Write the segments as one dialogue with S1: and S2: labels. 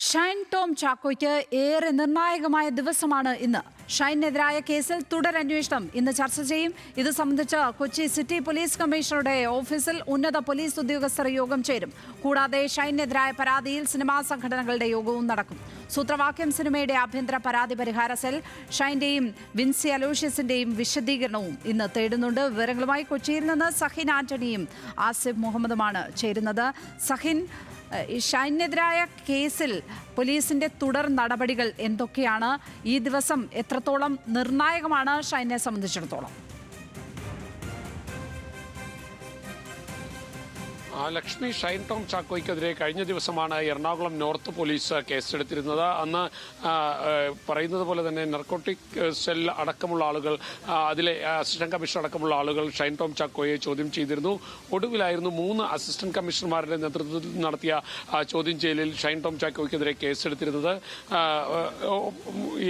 S1: ഷൈൻ ടോം ചാക്കോയ്ക്ക് ഏറെ നിർണായകമായ ദിവസമാണ് ഇന്ന്. ഷൈനെതിരായ കേസിൽ തുടരന്വേഷണം ഇന്ന് ചർച്ച ചെയ്യും. ഇത് സംബന്ധിച്ച് കൊച്ചി സിറ്റി പോലീസ് കമ്മീഷണറുടെ ഓഫീസിൽ ഉന്നത പോലീസ് ഉദ്യോഗസ്ഥർ യോഗം ചേരും. കൂടാതെ ഷൈനെതിരായ പരാതിയിൽ സിനിമാ സംഘടനകളുടെ യോഗവും നടക്കും. സൂത്രവാക്യം സിനിമയുടെ ആഭ്യന്തര പരാതി പരിഹാര സെൽ ഷൈന്റെയും വിൻസി അലോഷ്യസിന്റെയും വിശദീകരണവും ഇന്ന് തേടുന്നുണ്ട്. വിവരങ്ങളുമായി കൊച്ചിയിൽ നിന്ന് സഹിൻ ആന്റണിയും ആസിഫ് മുഹമ്മദുമാണ് ചേരുന്നത്. സഹിൻ, ഷൈനെതിരായ കേസിൽ പോലീസിന്റെ തുടർ നടപടികൾ എന്തൊക്കെയാണ്? ഈ ദിവസം എത്രത്തോളം നിർണായകമാണ് ഷൈനെ സംബന്ധിച്ചിടത്തോളം?
S2: ലക്ഷ്മി, ഷൈൻ ടോം ചാക്കോയ്ക്കെതിരെ കഴിഞ്ഞ ദിവസമാണ് എറണാകുളം നോർത്ത് പോലീസ് കേസെടുത്തിരുന്നത്. അന്ന് പറയുന്നത് പോലെ തന്നെ നർക്കോട്ടിക് സെൽ അടക്കമുള്ള ആളുകൾ, അതിലെ അസിസ്റ്റന്റ് കമ്മീഷണർ അടക്കമുള്ള ആളുകൾ ഷൈൻ ടോം ചാക്കോയെ ചോദ്യം ചെയ്തിരുന്നു. ഒടുവിലായിരുന്നു 3 അസിസ്റ്റന്റ് കമ്മീഷണർമാരുടെ നേതൃത്വത്തിൽ നടത്തിയ ചോദ്യം ചെയ്യലിൽ ഷൈൻ ടോം ചാക്കോയ്ക്കെതിരെ കേസെടുത്തിരുന്നത്.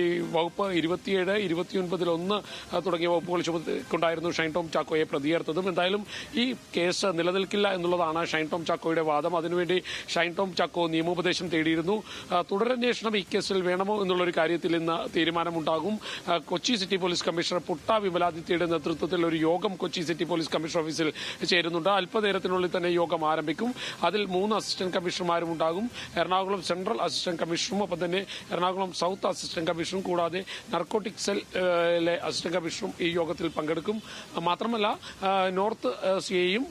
S2: ഈ വകുപ്പ് 27, 29 തുടങ്ങിയ വകുപ്പുകൾ ചുമത്തിക്കൊണ്ടായിരുന്നു ഷൈൻ ടോം ചാക്കോയെ പ്രതിയേർത്തതും. എന്തായാലും ഈ കേസ് നിലനിൽക്കില്ല എന്നുള്ളതാണ് ഷൈൻ ടോം ചാക്കോയുടെ വാദം. അതിനുവേണ്ടി ഷൈൻ ടോം ചാക്കോ നിയമോപദേശം തേടിയിരുന്നു. തുടരന്വേഷണം ഈ കേസിൽ വേണമോ എന്നുള്ളൊരു കാര്യത്തിൽ ഇന്ന് തീരുമാനമുണ്ടാകും. Kochi city police commissioner Putta വിമലാദിത്യയുടെ നേതൃത്വത്തിൽ ഒരു യോഗം കൊച്ചി സിറ്റി പോലീസ് കമ്മീഷണർ ഓഫീസിൽ ചേരുന്നുണ്ട്. അല്പനേരത്തിനുള്ളിൽ തന്നെ യോഗം ആരംഭിക്കും. അതിൽ 3 അസിസ്റ്റന്റ് കമ്മീഷണർമാരും ഉണ്ടാകും. എറണാകുളം സെൻട്രൽ അസിസ്റ്റന്റ് കമ്മീഷണറും ഒപ്പം തന്നെ എറണാകുളം സൗത്ത് അസിസ്റ്റന്റ് കമ്മീഷണറും കൂടാതെ നർക്കോട്ടിക് സെല്ലിലെ അസിസ്റ്റന്റ് കമ്മീഷണറും ഈ യോഗത്തിൽ പങ്കെടുക്കും. മാത്രമല്ല നോർത്ത് സിഐയും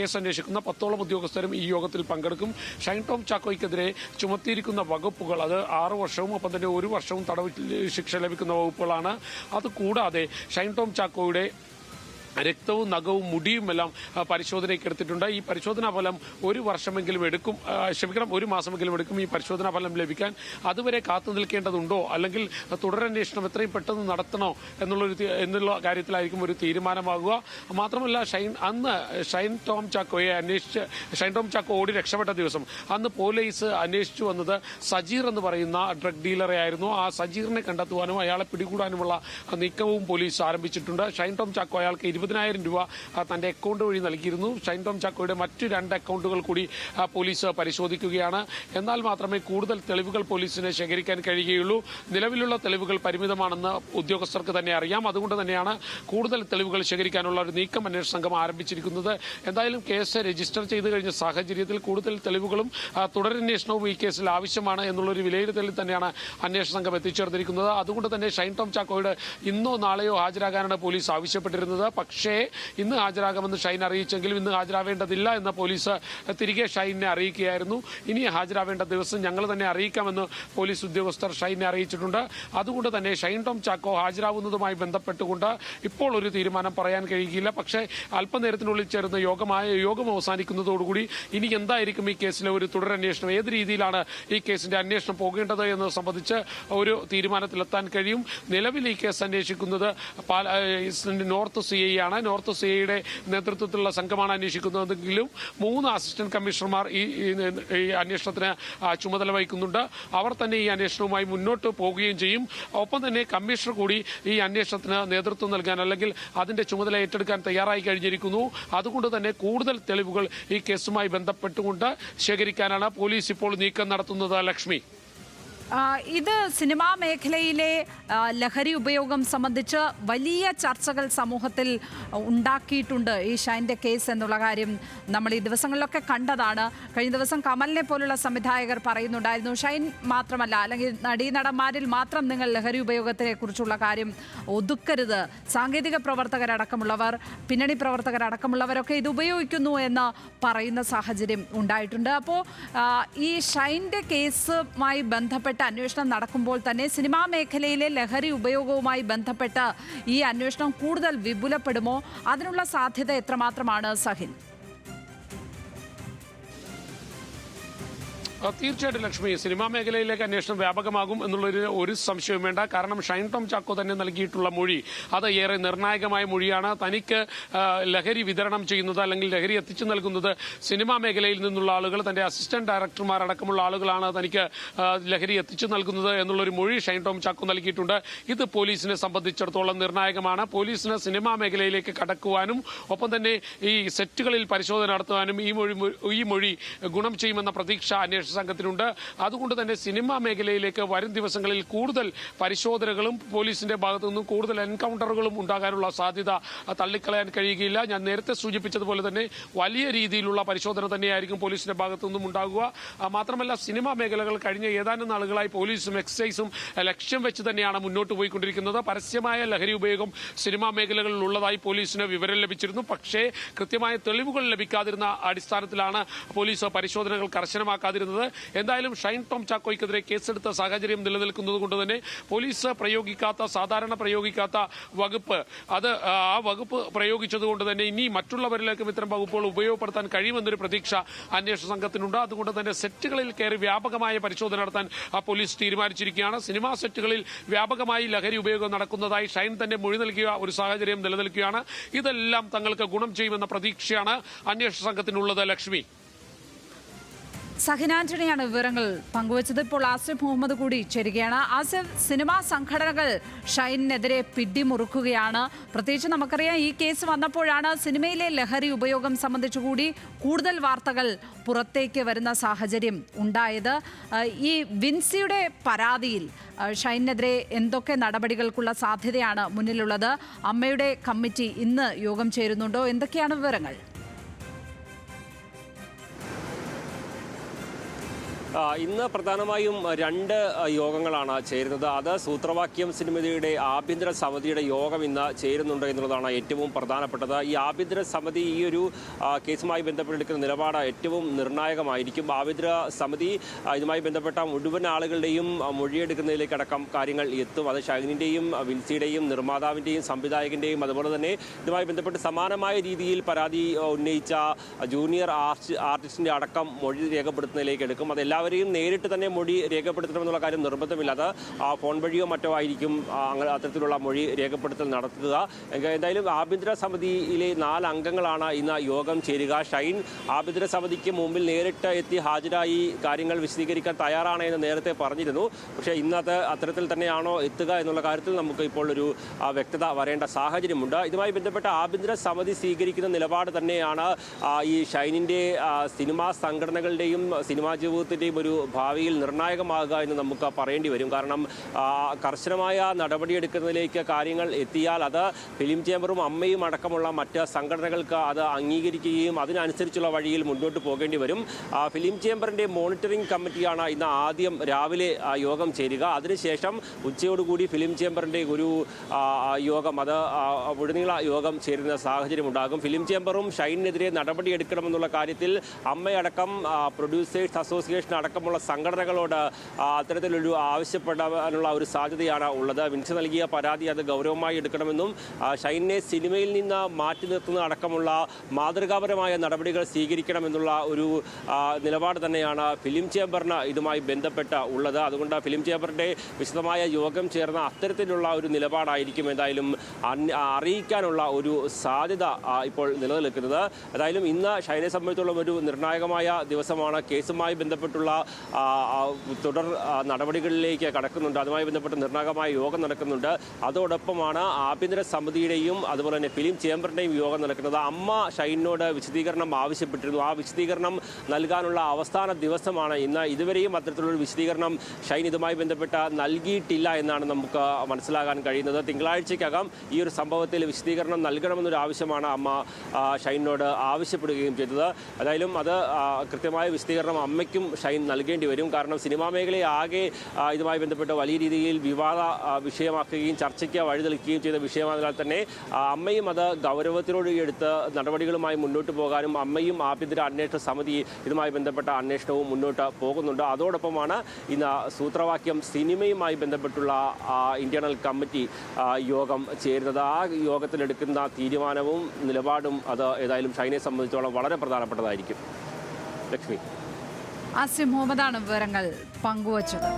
S2: കേസ് അന്വേഷിക്കുന്ന 10ഓളം ഉദ്യോഗസ്ഥരും ഈ യോഗത്തിൽ പങ്കെടുക്കും. ഷൈൻ ടോം ചാക്കോയ്ക്കെതിരെ ചുമത്തിയിരിക്കുന്ന വകുപ്പുകൾ അത് 6 വർഷവും ഒപ്പം തന്നെ 1 വർഷവും തടവ് ശിക്ഷ ലഭിക്കുന്ന വകുപ്പുകളാണ്. അതുകൂടാതെ ഷൈൻ ടോം ചാക്കോയുടെ രക്തവും നഖവും മുടിയുമെല്ലാം പരിശോധനയ്ക്ക് എടുത്തിട്ടുണ്ട്. ഈ പരിശോധനാ ഫലം 1 വർഷമെങ്കിലും എടുക്കും, 1 മാസമെങ്കിലും എടുക്കും ഈ പരിശോധനാ ഫലം ലഭിക്കാൻ. അതുവരെ കാത്തു നിൽക്കേണ്ടതുണ്ടോ അല്ലെങ്കിൽ തുടരന്വേഷണം എത്രയും പെട്ടെന്ന് നടത്തണോ എന്നുള്ള കാര്യത്തിലായിരിക്കും ഒരു തീരുമാനമാകുക. മാത്രമല്ല ഷൈൻ ടോം ചാക്കോ ഓടി രക്ഷപ്പെട്ട ദിവസം അന്ന് പോലീസ് അന്വേഷിച്ചു വന്നത് സജീർ എന്ന് പറയുന്ന ഡ്രഗ് ഡീലറെ ആയിരുന്നു. ആ സജീറിനെ കണ്ടെത്തുവാനും അയാളെ പിടികൂടാനുമുള്ള നീക്കവും പോലീസ് ആരംഭിച്ചിട്ടുണ്ട്. ഷൈൻ ടോം ചാക്കോ അയാൾക്ക് 20,000 രൂപ തന്റെ അക്കൗണ്ട് വഴി നൽകിയിരുന്നു. ഷൈൻ ടോം ചാക്കോയുടെ മറ്റ് 2 അക്കൗണ്ടുകൾ കൂടി പോലീസ് പരിശോധിക്കുകയാണ്. എന്നാൽ മാത്രമേ കൂടുതൽ തെളിവുകൾ പോലീസിന് ശേഖരിക്കാൻ കഴിയുകയുള്ളൂ. നിലവിലുള്ള തെളിവുകൾ പരിമിതമാണെന്ന് ഉദ്യോഗസ്ഥർക്ക് തന്നെ അറിയാം. അതുകൊണ്ട് തന്നെയാണ് കൂടുതൽ തെളിവുകൾ ശേഖരിക്കാനുള്ള ഒരു നീക്കം അന്വേഷണ സംഘം ആരംഭിച്ചിരിക്കുന്നത്. എന്തായാലും കേസ് രജിസ്റ്റർ ചെയ്ത് കഴിഞ്ഞ സാഹചര്യത്തിൽ കൂടുതൽ തെളിവുകളും തുടരന്വേഷണവും ഈ കേസിൽ ആവശ്യമാണ് എന്നുള്ളൊരു വിലയിരുത്തലിൽ തന്നെയാണ് അന്വേഷണ സംഘം എത്തിച്ചേർന്നിരിക്കുന്നത്. അതുകൊണ്ട് തന്നെ ഷൈൻ ടോം ചാക്കോയുടെ ഇന്നോ നാളെയോ ഹാജരാകാനാണ് പോലീസ് ആവശ്യപ്പെട്ടിരുന്നത്. പക്ഷേ ഇന്ന് ഹാജരാകാമെന്ന് ഷൈൻ അറിയിച്ചെങ്കിലും ഇന്ന് ഹാജരാവേണ്ടതില്ല എന്ന് പോലീസ് തിരികെ ഷൈനെ അറിയിക്കുകയായിരുന്നു. ഇനി ഹാജരാവേണ്ട ദിവസം ഞങ്ങൾ തന്നെ അറിയിക്കാമെന്ന് പോലീസ് ഉദ്യോഗസ്ഥർ ഷൈനെ അറിയിച്ചിട്ടുണ്ട്. അതുകൊണ്ട് തന്നെ ഷൈൻ ടോം ചാക്കോ ഹാജരാവുന്നതുമായി ബന്ധപ്പെട്ടുകൊണ്ട് ഇപ്പോൾ ഒരു തീരുമാനം പറയാൻ കഴിയില്ല. പക്ഷേ അല്പനേരത്തിനുള്ളിൽ ചേർന്ന യോഗം അവസാനിക്കുന്നതോടുകൂടി ഇനി എന്തായിരിക്കും ഈ കേസിലെ ഒരു തുടരന്വേഷണം, ഏത് രീതിയിലാണ് ഈ കേസിന്റെ അന്വേഷണം പോകേണ്ടത് എന്നത് സംബന്ധിച്ച് ഒരു തീരുമാനത്തിലെത്താൻ കഴിയും. നിലവിൽ ഈ കേസ് അന്വേഷിക്കുന്നത് നോർത്ത് സിഐ ആണ്. നോർത്ത് സിഐയുടെ നേതൃത്വത്തിലുള്ള സംഘമാണ് അന്വേഷിക്കുന്നതെങ്കിലും 3 അസിസ്റ്റന്റ് കമ്മീഷണർമാർ ഈ അന്വേഷണത്തിന് ചുമതല വഹിക്കുന്നുണ്ട്. അവർ തന്നെ ഈ അന്വേഷണവുമായി മുന്നോട്ട് പോവുകയും ചെയ്യും. ഒപ്പം തന്നെ കമ്മീഷണർ കൂടി ഈ അന്വേഷണത്തിന് നേതൃത്വം നൽകാൻ അല്ലെങ്കിൽ അതിന്റെ ചുമതല ഏറ്റെടുക്കാൻ തയ്യാറായി കഴിഞ്ഞിരിക്കുന്നു. അതുകൊണ്ട് തന്നെ കൂടുതൽ തെളിവുകൾ ഈ കേസുമായി ബന്ധപ്പെട്ടുകൊണ്ട് ശേഖരിക്കാനാണ് പോലീസ് ഇപ്പോൾ നീക്കം നടത്തുന്നത്. ലക്ഷ്മി,
S1: ഇത് സിനിമാ മേഖലയിലെ ലഹരി ഉപയോഗം സംബന്ധിച്ച് വലിയ ചർച്ചകൾ സമൂഹത്തിൽ ഉണ്ടാക്കിയിട്ടുണ്ട് ഈ ഷൈൻ്റെ കേസ് എന്നുള്ള കാര്യം നമ്മൾ ഈ ദിവസങ്ങളിലൊക്കെ കണ്ടതാണ്. കഴിഞ്ഞ ദിവസം കമലിനെ പോലുള്ള സംവിധായകർ പറയുന്നുണ്ടായിരുന്നു, ഷൈൻ മാത്രമല്ല അല്ലെങ്കിൽ നടീനടന്മാരിൽ മാത്രം നിങ്ങൾ ലഹരി ഉപയോഗത്തിനെ കുറിച്ചുള്ള കാര്യം ഒതുക്കരുത്, സാങ്കേതിക പ്രവർത്തകരടക്കമുള്ളവർ, പിന്നണി പ്രവർത്തകരടക്കമുള്ളവരൊക്കെ ഇത് ഉപയോഗിക്കുന്നു എന്ന് പറയുന്ന സാഹചര്യം ഉണ്ടായിട്ടുണ്ട്. അപ്പോൾ ഈ ഷൈൻ്റെ കേസുമായി ബന്ധപ്പെട്ട് അന്വേഷണം നടക്കുമ്പോൾ തന്നെ സിനിമാ മേഖലയിലെ ലഹരി ഉപയോഗവുമായി ബന്ധപ്പെട്ട് ഈ അന്വേഷണം കൂടുതൽ വിപുലപ്പെടുമോ? അതിനുള്ള സാധ്യത എത്രമാത്രമാണ് സഹിൻ?
S2: തീർച്ചയായിട്ടും ലക്ഷ്മി, സിനിമാ മേഖലയിലേക്ക് അന്വേഷണം വ്യാപകമാകും എന്നുള്ളൊരു ഒരു സംശയവും വേണ്ട. കാരണം ഷൈൻ ടോം ചാക്കോ തന്നെ നൽകിയിട്ടുള്ള മൊഴി അത് ഏറെ നിർണായകമായ മൊഴിയാണ്. തനിക്ക് ലഹരി വിതരണം ചെയ്യുന്നത് അല്ലെങ്കിൽ ലഹരി എത്തിച്ചു നൽകുന്നത് സിനിമാ മേഖലയിൽ നിന്നുള്ള ആളുകൾ, തന്റെ അസിസ്റ്റന്റ് ഡയറക്ടർമാർ അടക്കമുള്ള ആളുകളാണ് തനിക്ക് ലഹരി എത്തിച്ചു നൽകുന്നത് എന്നുള്ളൊരു മൊഴി ഷൈൻ ടോം ചാക്കോ നൽകിയിട്ടുണ്ട്. ഇത് പോലീസിനെ സംബന്ധിച്ചിടത്തോളം നിർണായകമാണ്. പോലീസിന് സിനിമാ മേഖലയിലേക്ക് കടക്കുവാനും ഒപ്പം തന്നെ ഈ സെറ്റുകളിൽ പരിശോധന നടത്തുവാനും ഈ മൊഴി ഗുണം ചെയ്യുമെന്ന പ്രതീക്ഷ അന്വേഷണ സംഘത്തിനുണ്ട്. അതുകൊണ്ട് തന്നെ സിനിമാ മേഖലയിലേക്ക് വരും ദിവസങ്ങളിൽ കൂടുതൽ പരിശോധനകളും പോലീസിന്റെ ഭാഗത്തു നിന്നും കൂടുതൽ എൻകൗണ്ടറുകളും ഉണ്ടാകാനുള്ള സാധ്യത തള്ളിക്കളയാൻ കഴിയുകയില്ല. ഞാൻ നേരത്തെ സൂചിപ്പിച്ചതുപോലെ തന്നെ വലിയ രീതിയിലുള്ള പരിശോധന തന്നെയായിരിക്കും പോലീസിന്റെ ഭാഗത്തു നിന്നും ഉണ്ടാകുക. മാത്രമല്ല സിനിമാ മേഖലകൾ കഴിഞ്ഞ ഏതാനും നാളുകളായി പോലീസും എക്സൈസും ലക്ഷ്യം വെച്ച് തന്നെയാണ് മുന്നോട്ട് പോയിക്കൊണ്ടിരിക്കുന്നത്. പരസ്യമായ ലഹരി ഉപയോഗം സിനിമാ മേഖലകളിൽ ഉള്ളതായി പോലീസിന് വിവരം ലഭിച്ചിരുന്നു. പക്ഷേ കൃത്യമായ തെളിവുകൾ ലഭിക്കാതിരുന്ന അടിസ്ഥാനത്തിലാണ് പോലീസ് പരിശോധനകൾ കർശനമാക്കാതിരുന്നത്. എന്തായാലും ഷൈൻ ടോം ചാക്കോയ്ക്കെതിരെ കേസെടുത്ത സാഹചര്യം നിലനിൽക്കുന്നത് കൊണ്ട് തന്നെ പോലീസ് സാധാരണ പ്രയോഗിക്കാത്ത വകുപ്പ് ആ വകുപ്പ് പ്രയോഗിച്ചതുകൊണ്ട് തന്നെ ഇനി മറ്റുള്ളവരിലേക്കും ഇത്തരം വകുപ്പുകൾ ഉപയോഗപ്പെടുത്താൻ കഴിയുമെന്നൊരു പ്രതീക്ഷ അന്വേഷണ സംഘത്തിനുണ്ട്. അതുകൊണ്ട് തന്നെ സെറ്റുകളിൽ കയറി വ്യാപകമായ പരിശോധന നടത്താൻ പോലീസ് തീരുമാനിച്ചിരിക്കുകയാണ്. സിനിമാ സെറ്റുകളിൽ വ്യാപകമായി ലഹരി ഉപയോഗം നടക്കുന്നതായി ഷൈൻ തന്നെ മൊഴി നൽകിയ ഒരു സാഹചര്യം നിലനിൽക്കുകയാണ്. ഇതെല്ലാം തങ്ങൾക്ക് ഗുണം ചെയ്യുമെന്ന പ്രതീക്ഷയാണ് അന്വേഷണ സംഘത്തിനുള്ളത്. ലക്ഷ്മി,
S1: സഹിൻ ആന്റണിയാണ് വിവരങ്ങൾ പങ്കുവച്ചത്. ഇപ്പോൾ ആസിഫ് മുഹമ്മദ് കൂടി ചേരുകയാണ്. ആസിഫ്, സിനിമാ സംഘടനകൾ ഷൈനെതിരെ പിടിമുറുക്കുകയാണ്. പ്രത്യേകിച്ച് നമുക്കറിയാം, ഈ കേസ് വന്നപ്പോഴാണ് സിനിമയിലെ ലഹരി ഉപയോഗം സംബന്ധിച്ചുകൂടി കൂടുതൽ വാർത്തകൾ പുറത്തേക്ക് വരുന്ന സാഹചര്യം ഉണ്ടായത്. ഈ വിൻസിയുടെ പരാതിയിൽ ഷൈനെതിരെ എന്തൊക്കെ നടപടികൾക്കുള്ള സാധ്യതയാണ് മുന്നിലുള്ളത്? അമ്മയുടെ കമ്മിറ്റി ഇന്ന് യോഗം ചേരുന്നുണ്ടോ? എന്തൊക്കെയാണ് വിവരങ്ങൾ?
S3: ഇന്ന് പ്രധാനമായും 2 യോഗങ്ങളാണ് ചേരുന്നത്. അത് സൂത്രവാക്യം സിനിമയുടെ ആഭ്യന്തര സമിതിയുടെ യോഗം ഇന്ന് ചേരുന്നുണ്ട് എന്നുള്ളതാണ് ഏറ്റവും പ്രധാനപ്പെട്ടത്. ഈ ആഭ്യന്തര സമിതി ഈ ഒരു കേസുമായി ബന്ധപ്പെട്ടെടുക്കുന്ന നിലപാട് ഏറ്റവും നിർണായകമായിരിക്കും. ആഭ്യന്തര സമിതി ഇതുമായി ബന്ധപ്പെട്ട മുഴുവൻ ആളുകളുടെയും മൊഴിയെടുക്കുന്നതിലേക്കടക്കം കാര്യങ്ങൾ എത്തും. അത് ഷൈനിൻ്റെയും വിൻസിയുടെയും നിർമ്മാതാവിൻ്റെയും സംവിധായകൻ്റെയും അതുപോലെ തന്നെ ഇതുമായി ബന്ധപ്പെട്ട് സമാനമായ രീതിയിൽ പരാതി ഉന്നയിച്ച ജൂനിയർ ആർട്ടിസ്റ്റിൻ്റെ അടക്കം മൊഴി രേഖപ്പെടുത്തുന്നതിലേക്ക് എടുക്കും. അതെല്ലാവരെയും നേരിട്ട് തന്നെ മൊഴി രേഖപ്പെടുത്തണമെന്നുള്ള കാര്യം നിർബന്ധമില്ല. അത് ഫോൺ വഴിയോ മറ്റോ ആയിരിക്കും അത്തരത്തിലുള്ള മൊഴി രേഖപ്പെടുത്തൽ നടത്തുക. എന്തായാലും ആഭ്യന്തര സമിതിയിലെ 4 അംഗങ്ങളാണ് ഇന്ന് യോഗം ചേരുക. ഷൈൻ ആഭ്യന്തര സമിതിക്ക് മുമ്പിൽ നേരിട്ട് എത്തി ഹാജരായി കാര്യങ്ങൾ വിശദീകരിക്കാൻ തയ്യാറാണ് എന്ന് നേരത്തെ പറഞ്ഞിരുന്നു. പക്ഷേ ഇന്നത് അത്തരത്തിൽ തന്നെയാണോ എത്തുക എന്നുള്ള കാര്യത്തിൽ നമുക്ക് ഇപ്പോൾ ഒരു വ്യക്തത വരേണ്ട സാഹചര്യമുണ്ട്. ഇതുമായി ബന്ധപ്പെട്ട ആഭ്യന്തര സമിതി സ്വീകരിക്കുന്ന നിലപാട് തന്നെയാണ് ഈ ഷൈനിൻ്റെ സിനിമാ സംഘടനകളുടെയും സിനിമാ ജീവിതത്തിൻ്റെയും ഒരു ഭാവിയിൽ നിർണായകമാകുക എന്ന് നമുക്ക് പറയേണ്ടി വരും. കാരണം കർശനമായ നടപടിയെടുക്കുന്നതിലേക്ക് കാര്യങ്ങൾ എത്തിയാൽ അത് ഫിലിം ചേംബറും അമ്മയും അടക്കമുള്ള മറ്റ് സംഘടനകൾക്ക് അത് അംഗീകരിക്കുകയും അതിനനുസരിച്ചുള്ള വഴിയിൽ മുന്നോട്ട് പോകേണ്ടി വരും. ഫിലിം ചേംബറിൻ്റെ മോണിറ്ററിംഗ് കമ്മിറ്റിയാണ് ഇന്ന് ആദ്യം രാവിലെ യോഗം ചേരുക. അതിനുശേഷം ഉച്ചയോടുകൂടി ഫിലിം ചേംബറിൻ്റെ ഒരു യോഗം അത് മുഴുനീള യോഗം ചേരുന്ന സാഹചര്യം ഉണ്ടാകും. ഫിലിം ചേംബറും ഷൈനിനെതിരെ നടപടിയെടുക്കണമെന്നുള്ള കാര്യത്തിൽ അമ്മയടക്കം പ്രൊഡ്യൂസേഴ്സ് അസോസിയേഷൻ അടക്കമുള്ള സംഘടനകളോട് അത്തരത്തിലൊരു ആവശ്യപ്പെടാനുള്ള ഒരു സാധ്യതയാണ് ഉള്ളത്. വിൻസി നൽകിയ പരാതി അത് ഗൗരവമായി എടുക്കണമെന്നും ഷൈനെ സിനിമയിൽ നിന്ന് മാറ്റി നിർത്തുന്ന അടക്കമുള്ള മാതൃകാപരമായ നടപടികൾ സ്വീകരിക്കണമെന്നുള്ള ഒരു നിലപാട് തന്നെയാണ് ഫിലിം ചേംബറിന് ഇതുമായി ബന്ധപ്പെട്ട് ഉള്ളത്. അതുകൊണ്ട് ഫിലിം ചേംബറിൻ്റെ വിശദമായ യോഗം ചേർന്ന അത്തരത്തിലുള്ള ഒരു നിലപാടായിരിക്കും എന്തായാലും അറിയിക്കാനുള്ള ഒരു സാധ്യത ഇപ്പോൾ നിലനിൽക്കുന്നത്. ഏതായാലും ഇന്ന് ഷൈനെ സംബന്ധിച്ചുള്ള ഒരു നിർണായകമായ ദിവസമാണ്. കേസുമായി ബന്ധപ്പെട്ടുള്ള തുടർ നടപടികളിലേക്ക് കടക്കുന്നുണ്ട്. അതുമായി ബന്ധപ്പെട്ട് നിർണായകമായ യോഗം നടക്കുന്നുണ്ട്. അതോടൊപ്പമാണ് ആഭ്യന്തര സമിതിയുടെയും അതുപോലെ തന്നെ ഫിലിം ചേംബറിൻ്റെയും യോഗം നടക്കുന്നത്. അമ്മ ഷൈനോട് വിശദീകരണം ആവശ്യപ്പെട്ടിരുന്നു. ആ വിശദീകരണം നൽകാനുള്ള അവസാന ദിവസമാണ് ഇന്ന്. ഇതുവരെയും അത്തരത്തിലുള്ള വിശദീകരണം ഷൈൻ ഇതുമായി ബന്ധപ്പെട്ട് നൽകിയിട്ടില്ല എന്നാണ് നമുക്ക് മനസ്സിലാക്കാൻ കഴിയുന്നത്. തിങ്കളാഴ്ചയ്ക്കകം ഈ ഒരു സംഭവത്തിൽ വിശദീകരണം നൽകണമെന്നൊരു ആവശ്യമാണ് അമ്മ ഷൈനോട് ആവശ്യപ്പെടുകയും ചെയ്തത്. ഏതായാലും അത് കൃത്യമായ വിശദീകരണം അമ്മയ്ക്കും ഷൈൻ നൽകേണ്ടി വരും. കാരണം സിനിമാ മേഖലയെ ആകെ ഇതുമായി ബന്ധപ്പെട്ട് വലിയ രീതിയിൽ വിവാദ വിഷയമാക്കുകയും ചർച്ചയ്ക്ക് വഴിതെളിക്കുകയും ചെയ്ത വിഷയമായതിനാൽ തന്നെ അമ്മയും അത് ഗൗരവത്തിനോട് എടുത്ത് നടപടികളുമായി മുന്നോട്ട് പോകാനും അമ്മയും ആഭ്യന്തര അന്വേഷണ സമിതി ഇതുമായി ബന്ധപ്പെട്ട അന്വേഷണവും മുന്നോട്ട് പോകുന്നുണ്ട്. അതോടൊപ്പമാണ് ഇന്ന് സൂത്രവാക്യം സിനിമയുമായി ബന്ധപ്പെട്ടുള്ള ഇന്റേണൽ കമ്മിറ്റി യോഗം ചേരുന്നത്. ആ യോഗത്തിലെടുക്കുന്ന തീരുമാനവും നിലപാടും അത് ഏതായാലും ഷൈനെ സംബന്ധിച്ചോളം വളരെ പ്രധാനപ്പെട്ടതായിരിക്കും. ലക്ഷ്മി,
S1: ആസിഫ് മുഹമ്മദാണ് വിവരങ്ങൾ പങ്കുവച്ചത്.